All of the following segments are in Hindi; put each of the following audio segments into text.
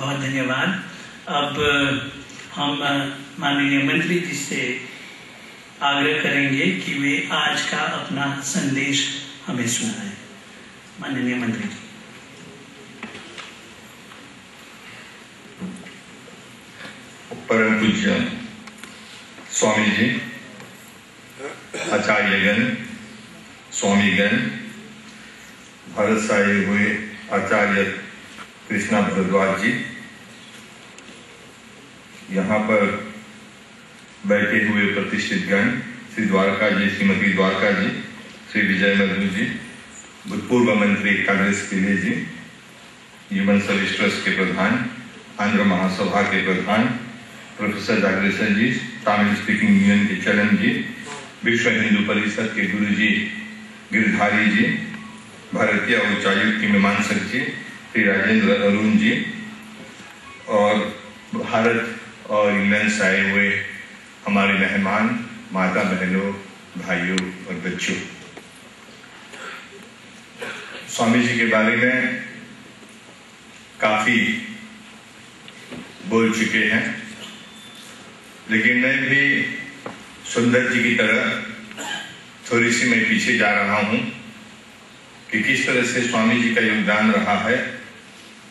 बहुत धन्यवाद। अब हम माननीय मंत्री जी से आग्रह करेंगे कि वे आज का अपना संदेश हमें सुनाएं। माननीय मंत्री जी। परम पूज्य स्वामी जी, आचार्यगण, स्वामीगण, भारत से आए हुए आचार्य कृष्णा भारद्वाज जी, यहाँ पर बैठे हुए प्रतिष्ठित गण, श्री द्वारका जी, श्रीमती द्वारका जी, श्री विजय मधु जी, भूतपूर्व मंत्री कांग्रेस के लिए जी, ह्यूमन सर्विस ट्रस्ट के प्रधान, आंध्र महासभा के प्रधान प्रोफेसर जागरेशन जी, तमिल स्पीकिंग यूनियन के चरण जी, विश्व हिंदू परिषद के गुरु जी गिरधारी जी, भारतीय उच्चायुक्त के मीमांसक जी श्री राजेंद्र अरुण जी, और भारत और इंग्लैंड से आए हुए हमारे मेहमान, माता बहनों, भाइयों और बच्चों। स्वामी जी के बारे में काफी बोल चुके हैं, लेकिन मैं भी सुंदर जी की तरह थोड़ी सी मैं पीछे जा रहा हूं कि किस तरह से स्वामी जी का योगदान रहा है।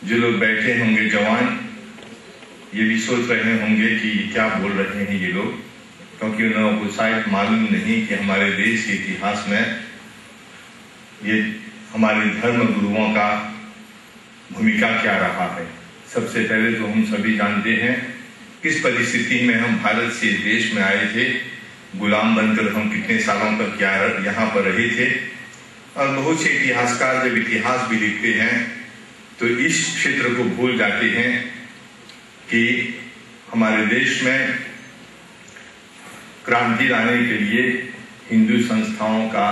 जो लोग बैठे होंगे जवान, ये भी सोच रहे होंगे कि क्या बोल रहे हैं ये लोग, क्योंकि उन लोगों को शायद मालूम नहीं कि हमारे देश के इतिहास में ये हमारे धर्म गुरुओं का भूमिका क्या रहा है। सबसे पहले तो हम सभी जानते हैं किस परिस्थिति में हम भारत से देश में आए थे, गुलाम बनकर हम कितने सालों तक यहाँ पर रहे थे। और बहुत से इतिहासकार जब इतिहास भी लिखते हैं तो इस क्षेत्र को भूल जाते हैं कि हमारे देश में क्रांति लाने के लिए हिंदू संस्थाओं का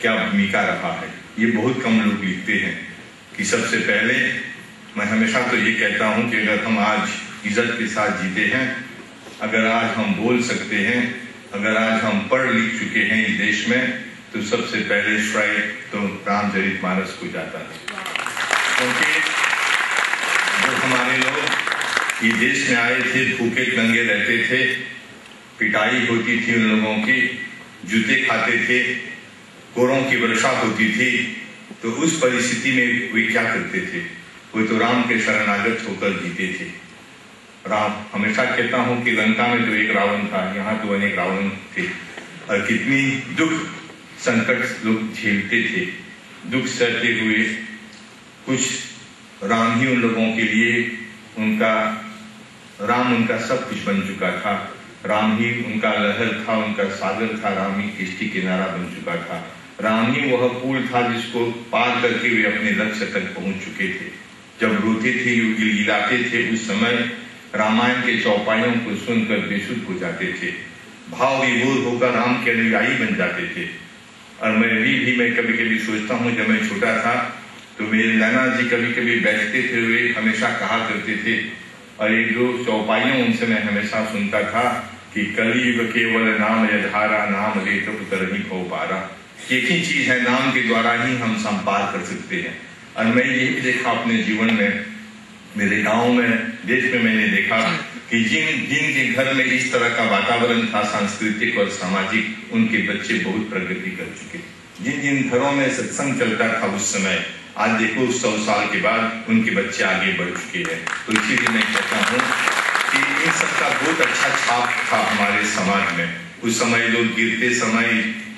क्या भूमिका रहा है। ये बहुत कम लोग लिखते हैं कि सबसे पहले मैं हमेशा तो ये कहता हूं कि अगर हम आज इज्जत के साथ जीते हैं, अगर आज हम बोल सकते हैं, अगर आज हम पढ़ लिख चुके हैं इस देश में, तो सबसे पहले श्रेय तो रामचरितमानस को जाता है। क्योंकि जो हमारे लोग ये देश में आए थे, भूखे नंगे रहते थे, पिटाई होती थी उन लोगों की, जूते खाते थे, कोरों की वर्षा होती थी, तो उस परिस्थिति में वे क्या करते थे? वे तो राम के शरणागत होकर जीते थे। राम, हमेशा कहता हूं कि लंका में तो एक रावण था, यहाँ तो अनेक रावण थे, और कितनी दुख संकट लोग झेलते थे, दुख सहते हुए। कुछ राम ही उन लोगों के लिए राम उनका सब कुछ बन चुका था, राम ही उनका लहर था, उनका सागर था, राम ही किश्ती किनारा बन चुका था, राम ही वह पुल था जिसको पार करके वे अपने लक्ष्य तक पहुंच चुके थे। जब रोते थे, गिड़गिड़ाते थे, उस समय रामायण के चौपाइयों को सुनकर बेसुध हो जाते थे, भाव विभोर होकर राम के अनुयायी बन जाते थे। और मैं कभी कभी सोचता हूँ, जब मैं छोटा था तो मेरे नाना जी कभी कभी बैठते थे, वे हमेशा कहा करते थे, और एक दो चौपाइयों उनसे मैं हमेशा सुनता था कि कलियुग केवल नाम यधारा, नाम ले तो तरही खो पारा। एक ही चीज है, नाम के द्वारा ही हम संपार कर सकते हैं। और मैं ये भी देखा अपने जीवन में, मेरे गांव में, देश में मैंने देखा कि जिन के घर में इस तरह का वातावरण था सांस्कृतिक और सामाजिक, उनके बच्चे बहुत प्रगति कर चुके। जिन घरों में सत्संग चलता था उस समय, आज देखो 100 साल के बाद उनके बच्चे आगे बढ़ चुके हैं। तो इसीलिए मैं कहता हूँ कि इन सबका बहुत अच्छा छाप था हमारे समाज में। उस समय लोग गिरते समय,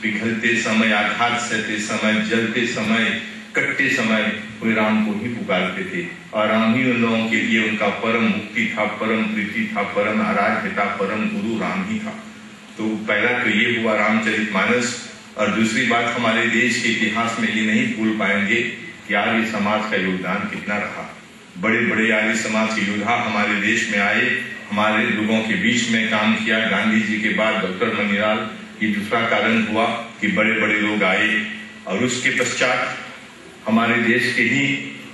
पिघलते समय, आघात सहते समय, जलते समय, कटते समय वे राम को ही पुकारते थे, और राम ही उन लोगों के लिए उनका परम मुक्ति था, परम प्रीति था, परम आराध्य था, परम गुरु राम ही था। तो पहला तो ये हुआ रामचरितमानस। और दूसरी बात, हमारे देश के इतिहास में ये नहीं भूल पाएंगे कि आर्य समाज का योगदान कितना रहा। बड़े बड़े आर्य समाज के योद्धा हमारे देश में आए, हमारे लोगों के बीच में काम किया। गांधी जी के बाद डॉक्टर मनीलाल, ये दूसरा कारण हुआ कि बड़े बड़े लोग आए। और उसके पश्चात हमारे देश के ही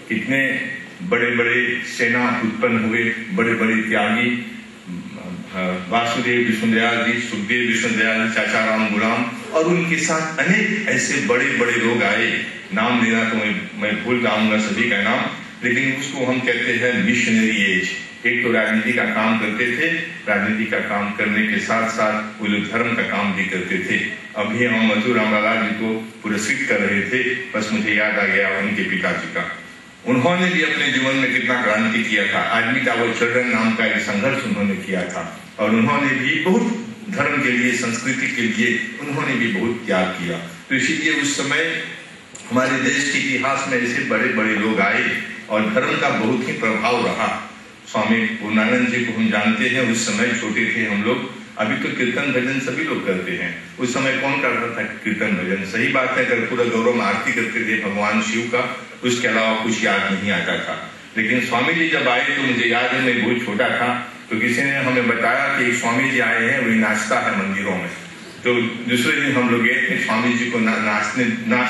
कितने बड़े बड़े सेना उत्पन्न हुए, बड़े बड़े त्यागी, वासुदेव विष्णुदयाल जी, सुखदेव विष्णुदयाल, चाचा राम गुलाम, और उनके साथ अनेक ऐसे बड़े बड़े लोग आए। नाम लेना तो मैं भूल जाऊंगा सभी का नाम, लेकिन उसको हम कहते हैं मिशनरी एज। एक तो राजनीति का काम करते थे, राजनीति का काम करने के साथ साथ वो लोग धर्म का काम भी करते थे। अभी हम मधु रामलाल जी को पुरस्कृत कर रहे थे, बस मुझे याद आ गया उनके पिताजी का। उन्होंने भी अपने जीवन में कितना क्रांति किया था। आदमी का वो चिल्ड्रन नाम का एक संघर्ष उन्होंने किया था, और उन्होंने भी बहुत धर्म के लिए, संस्कृति के लिए उन्होंने भी बहुत त्याग किया। तो इसीलिए उस समय हमारे देश के इतिहास में ऐसे बड़े बड़े लोग आए और धर्म का बहुत ही प्रभाव रहा। स्वामी पूर्णानंद जी को हम जानते हैं, उस समय छोटे थे हम लोग। अभी तो कीर्तन भजन सभी लोग करते हैं, उस समय कौन करता था कीर्तन भजन? सही बात है, कर्पूर गौरव में आरती करते थे भगवान शिव का, उसके अलावा कुछ याद नहीं आता था। लेकिन स्वामी जी जब आए तो मुझे याद है, मैं बहुत छोटा था, तो किसी ने हमें बताया कि स्वामी जी आए हैं, वही नाचता है मंदिरों में। तो दूसरे दिन हम लोग गए थे स्वामी जी को नाच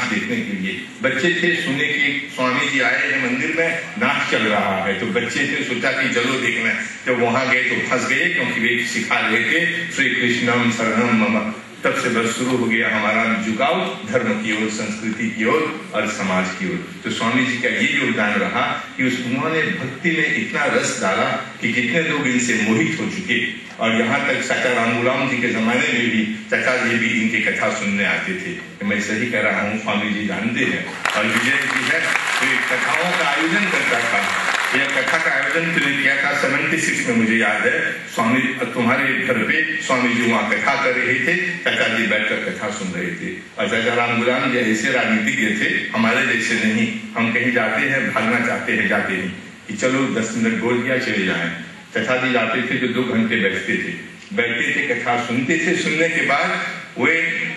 देखने के लिए। बच्चे थे, सुने कि स्वामी जी आए हैं मंदिर में, नाच चल रहा है, तो बच्चे थे, सोचा कि चलो देखना। जब वहां गए तो फंस गए, क्योंकि वे सिखा रहे थे श्री कृष्णम शरणम मम। तब से बस शुरू हो गया हमारा झुकाव धर्म की ओर, संस्कृति की ओर और समाज की ओर। तो स्वामी जी का ये योगदान रहा कि उन्होंने भक्ति में इतना रस डाला कि कितने लोग इनसे मोहित हो चुके। और यहाँ तक चाचा रामगुलाम जी के जमाने में भी चाचा जी भी इनकी कथा सुनने आते थे। तो मैं सही कह रहा हूँ, स्वामी जी जानते हैं। और विजय जी है, तो कथाओं का आयोजन करता था। यह कथा का आयोजन तुमने किया था 76 में, मुझे याद है। स्वामी तुम्हारे घर पे स्वामी जी वहाँ कथा कर रहे थे, चाचा जी बैठकर कथा सुन रहे थे। और चाचा रामगुलाम जी ऐसे राजनीतिज्ञ थे, हमारे जैसे नहीं। हम कहीं जाते हैं, भागना चाहते हैं, जाते नहीं कि चलो 10 मिनट बोल दिया चले जाएं। चाचा जी जाते थे तो 2 घंटे बैठते थे, कथा सुनते थे। सुनने के बाद वे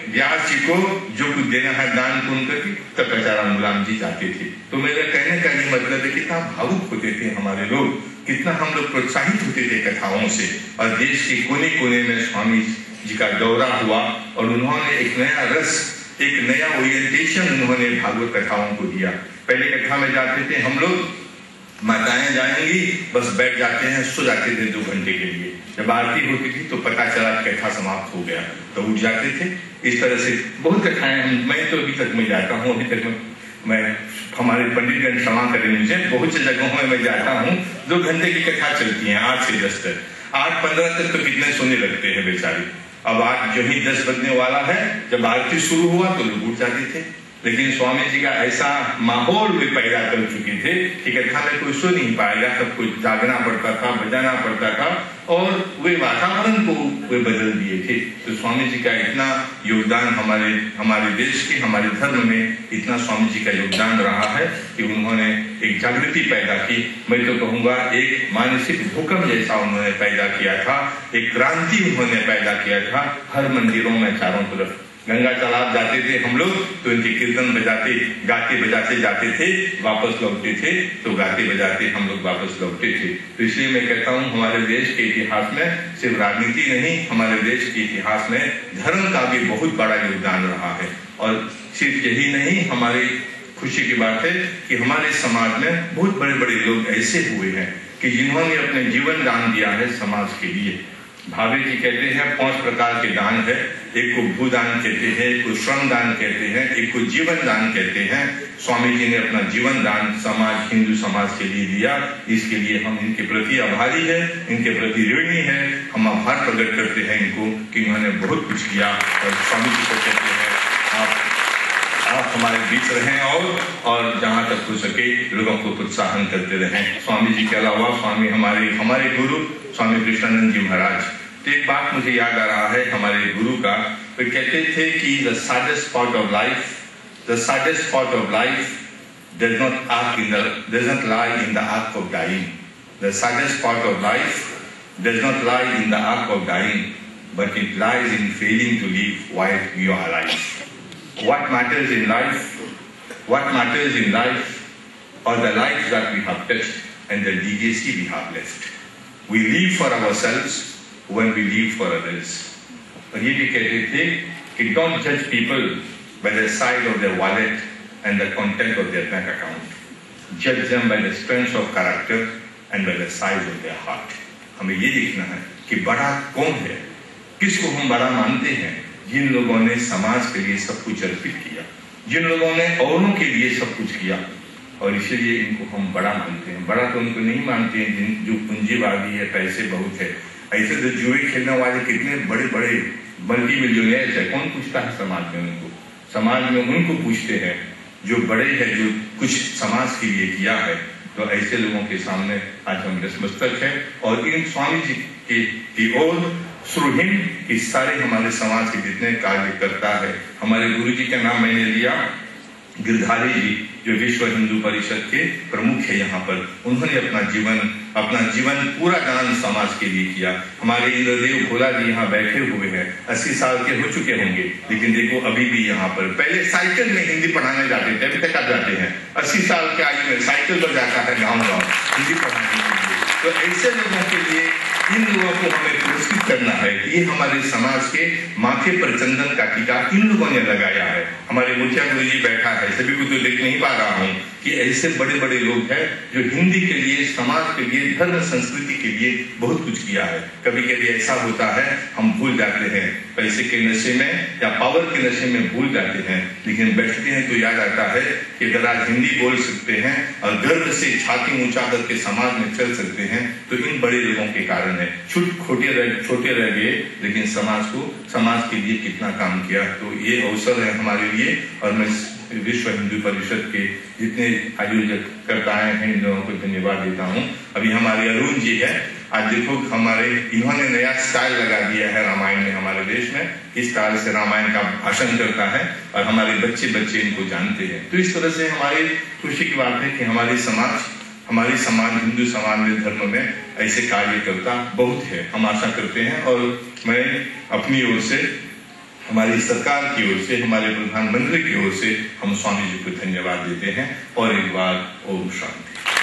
व्यास जी को जो कुछ देना है दान पुण्य करके तब चाचा रामगुलाम जी जाते थे। तो मेरा कहने का ये मतलब है कितना भावुक होते थे हमारे लोग, कितना हम लोग प्रोत्साहित होते थे कथाओं से। और देश के कोने कोने में स्वामी जी का दौरा हुआ और उन्होंने एक नया रस, एक नया ओरिएंटेशन उन्होंने भागवत कथाओं को दिया। पहले कथा में जाते थे हम लोग, माताएं जाएंगी, बस बैठ जाते हैं, सो जाते थे 2 घंटे के लिए। जब आरती होती थी तो पता चला कथा समाप्त हो गया, तो उठ जाते थे। इस तरह से बहुत कथाएं, मैं तो अभी तक मैं जाता हूँ, अभी तक मैं हमारे पंडितगण क्षमा करें मुझे, बहुत से जगहों में मैं जाता हूँ, 2 घंटे की कथा चलती है 8 से 10 तक। 8:15 तक तो कितने सोने लगते हैं बेचारे। अब 8 जो ही 10 बजने वाला है, जब आरती शुरू हुआ तो लोग उठ जाते थे। लेकिन स्वामी जी का ऐसा माहौल वे पैदा कर चुके थे कि कथा में कोई सो नहीं पाएगा, सबको जागना पड़ता था, बजाना पड़ता था, और वे वातावरण को वे बदल दिए थे। तो स्वामी जी का इतना योगदान हमारे देश के, हमारे धर्म में इतना स्वामी जी का योगदान रहा है कि उन्होंने एक जागृति पैदा की। मैं तो कहूँगा एक मानसिक भूकंप जैसा उन्होंने पैदा किया था, एक क्रांति उन्होंने पैदा किया था। हर मंदिरों में चारों तरफ गंगा तालाब जाते थे हम लोग तो इनके कीर्तन बजाते, गाते बजाते जाते थे, वापस लौटते थे तो गाते बजाते हम लोग वापस लौटते थे। तो इसलिए मैं कहता हूँ हमारे देश के इतिहास में सिर्फ राजनीति नहीं, हमारे देश के इतिहास में धर्म का भी बहुत बड़ा योगदान रहा है। और सिर्फ यही नहीं, हमारी खुशी की बात है कि हमारे समाज में बहुत बड़े बड़े लोग ऐसे हुए हैं कि जिन्होंने अपने जीवन दान दिया है समाज के लिए। भावे जी कहते हैं 5 प्रकार के दान है। एक को भूदान कहते हैं, एक को श्रम दान कहते हैं, एक को जीवन दान कहते हैं। स्वामी जी ने अपना जीवन दान समाज, हिंदू समाज के लिए दिया। इसके लिए हम इनके प्रति आभारी हैं, इनके प्रति ऋणी हैं। हम आभार प्रकट करते हैं इनको कि उन्होंने बहुत कुछ किया। और स्वामी जी को कहते हैं आप हमारे बीच रहें और जहाँ तक हो सके लोगों को प्रोत्साहन करते रहें। स्वामी जी के अलावा स्वामी हमारे गुरु स्वामी कृष्णानंद जी महाराज। तो एक बात मुझे याद आ रहा है हमारे गुरु का, वे कहते थे कि the saddest part of life does not lie in the act of dying. The saddest part of life does not lie in the act of dying, but it lies in failing to live while we are alive. What matters in life are the lives that we have touched and the legacy we have left. We live for ourselves when we live for others. और ये भी कहते थे कि don't judge people by the size of their wallet and the content of their bank account. Judge them by the strength of character and by the size of their heart. हमें ये देखना है कि बड़ा कौन है, किसको हम बड़ा मानते हैं। जिन लोगों ने समाज के लिए सब कुछ अर्पित किया, जिन लोगों ने औरों के लिए सब कुछ किया, और इसीलिए इनको हम बड़ा मानते हैं। बड़ा तो उनको नहीं मानते हैं जो पूंजीवादी है, पैसे बहुत है। ऐसे तो जुए खेलने वाले कितने बड़े बड़े मल्टी मिलियनेयर है, कौन पूछता है समाज में उनको? समाज में उनको पूछते हैं जो बड़े हैं, जो कुछ समाज के लिए किया है। तो ऐसे लोगों के सामने आज हम नतमस्तक है और इन स्वामी जी की ओर सुरहिम कि सारे हमारे समाज के जितने कार्यकर्ता है। हमारे गुरु जी का नाम मैंने लिया, गिरधारी जी, जो विश्व हिंदू परिषद के प्रमुख है यहाँ पर। उन्होंने अपना जीवन पूरा दान समाज के लिए किया। हमारे इंद्रदेव भोला जी यहाँ बैठे हुए हैं, 80 साल के हो चुके होंगे, लेकिन देखो अभी भी यहाँ पर, पहले साइकिल में हिंदी पढ़ाने जाते थे, अभी तक आप जाते हैं 80 साल के आयु में साइकिल पर जाता है गाँव हिंदी पढ़ाने के लिए। तो ऐसे लोगों के लिए इन लोगों को हमें पुरस्कृत करना है। ये हमारे समाज के माथे पर चंदन का टीका इन लोगों ने लगाया है। हमारे मुखिया गुरु जी बैठा है, सभी को तो देख नहीं पा रहा हूँ कि ऐसे बड़े बड़े लोग हैं जो हिंदी के लिए, समाज के लिए, धर्म संस्कृति के लिए बहुत कुछ किया है। कभी कभी ऐसा होता है हम भूल जाते हैं, पैसे के नशे में या पावर के नशे में भूल जाते हैं, लेकिन बैठते हैं तो याद आता है कि अगर आज हिंदी बोल सकते हैं और गर्व से छाती ऊंचा करके समाज में चल सकते हैं तो इन बड़े लोगों के कारण है। छोटे रह गए, लेकिन समाज के लिए कितना काम किया। तो ये अवसर है हमारे लिए और मैं विश्व हिंदू परिषद के जितने आयोजक करताएं हैं इन लोगों को धन्यवाद देता हूँ। अभी हमारे अरुण जी है, आज देखो इन्होंने नया स्टाइल लगा दिया है रामायण में हमारे देश में। इस स्टाइल से रामायण का भाषण करता है और हमारे बच्चे इनको जानते हैं। तो इस तरह से हमारी खुशी की बात है कि हमारी समाज हिंदू समाज में, धर्म में ऐसे कार्यकर्ता बहुत है। हम आशा करते हैं और मैं अपनी ओर से, हमारी सरकार की ओर से, हमारे प्रधानमंत्री की ओर से हम स्वामी जी को धन्यवाद देते हैं। और एक बार ओम शांति।